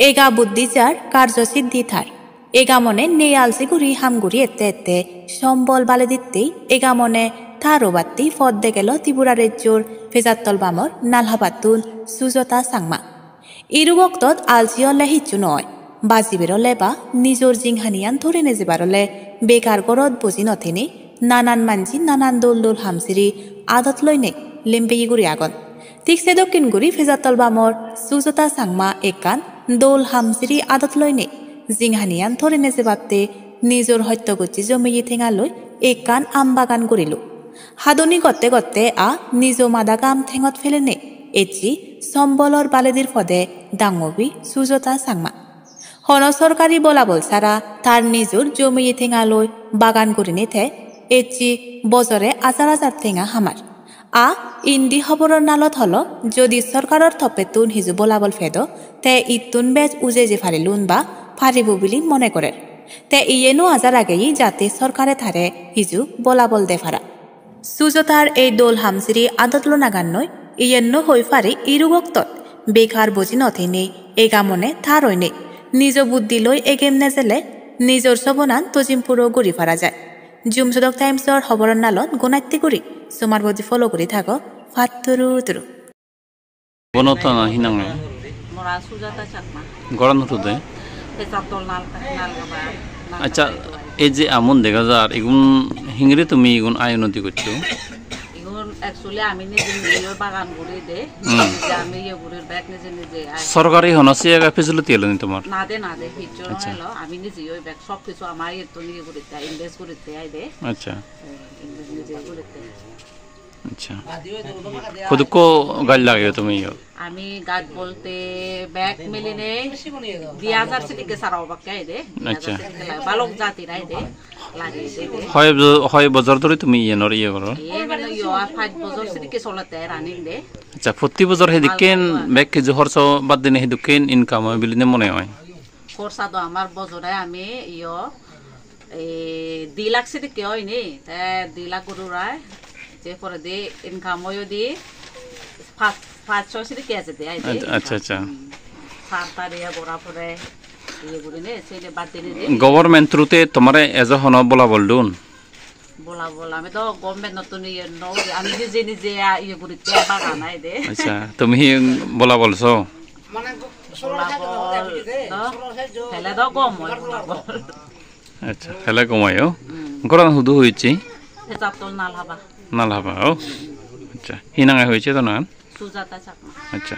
এগা বুদ্ধিচার কার্যসিদ্ধি থার এগা মনে নেই আলসিগুড়ি হামগুড়ি এতে সম্বল বালে দিতেই এগা মনে থারো বাত্তি ফদ্দে গেল ত্রিপুরা রাজ্যর ফেজাত্তল বামর নালহাবাতুল সুজতা সাংমা ইরুগক্তত আলসিয়লে হিচ্ছু নয় বাজিবেরলে বা নিজর জিংহানিয়ান ধরে নেজেবারলে বেকার গরদ বুঝি নথেনি নানান মানজি নানান দোল দোল হামসিরি আদত লইনে লেম্পেইগুড়ি আগন ঠিক সে দক্ষিণ গুড়ি ফেজাত্তল বামর সুজতা সাংমা একান দোল হামসিরি আদত লইনে জিংহানিয়ান ধরে নেজে বাত্তে নিজর হত্যগুচি জমিয়ে ঠেঙালৈ একান আমবাগান গড়িল হাদনি গত্তে গত্তে নিজ মাদা গাম ঠেঙত ফেলেনে এচি সম্বলর বালেদির ফদে ডাঙবি সুজতা সাংমা হন সরকারি বলাবল সারা তার নিজর জমিয়ে ঠেঙালৈ বাগান গড়িনে থে এচি বজরে আজার আজার ঠেঙা হামার ইন্দি খবরের নালত হল যদি সরকারের থপে তুন হিজু বলাবল ফেদ তে ইতুন বেজ উজে যে ফারিলুন বা ফারিব বলি মনে করে তে ইয়েনো আজার আগেই যাতে সরকারে থারে হিজু বলাবল দে ফারা সুজতার এই দোল হামসিরি আদতলো নাগান্নই ইয়েন্ন হই ফারি ইরুগক্তত বেকার বুঝি নথেনে এগা মনে থারই নেই নিজ বুদ্ধি লই এগেম নেজেলে নিজর সবনান তজিমপুরও গড়ি ফারা যায় জুমসদক টাইমসর খবরের নালত গুণাত্তি করি সুমার বদি ফলো করি থাকো ফাত্তরু তুরু বনতা না হিনাঙে মরা সুজাতা চাকমা গরম হতে ফেজাত্তল নালগাবা আচ্ছা এই যে আমন দেখা যার এগুন হিংরে তুমি এগুন আয় উন্নতি করছো এগুন অ্যাকচুয়ালি আমি নিজে নিজে বাগান করে দে যে আমি ইয়ে করে ব্যাগ নিজে নিজে সরকারি হনসি আগা ফেসিলিটি এলো তোমার না দে ফিচার হলো আমি নিজে ওই ব্যাগ সব কিছু আমার ইয়ে তো নিয়ে করে দেয় ইনভেস্ট করে দেয় দে আচ্ছা ইনভেস্ট নিজে করে দেয় আচ্ছা खुद को गाड़ी लगे তুমি আমি গাছ বলতে ব্যাগ মিলিনে 2000 से लेके सारा বাক্কা দে আচ্ছা বালক জাতি রাই দে লাগে দে হয় বছর ধরে তুমি ইয়েনর ইয়ে করো মানে ইয়া 5 বছর से लेके চলতে রানিং দে আচ্ছা প্রতি বছর হেদিকেন ব্যাগ কি জহরছ বাদ দিনে হেদিকেন ইনকাম হয় বিলিনে মনে হয় খরচা তো আমার বছরে আমি ইয়া 2 লাখ से लेके হয় নি তা 2 লাখ করে রায় যে পরে দে ইনকাম হয় দি 500 से लेके আছে দে আচ্ছা আচ্ছা সারতারে বড়া পরে ইয়ে করে নে সেলে বাদ দিনে দে গভর্নমেন্ট থ্রুতে তোমারে এজ হন বলা বলদুন বলা আমি তো গভর্নমেন্ট নতুন ইয়ে নো আমি নিজে নিজে ইয়ে করে তে বাগান আই দে আচ্ছা তুমি বলা বলছো মানে হেলে তো কম হয় আচ্ছা হেলে কমায়ও গরম হুদু হইছে ফেজাত্তল নালহাবা ও আচ্ছা হিনাঙে হয়েছে তো না সুজাতা চাকমা আচ্ছা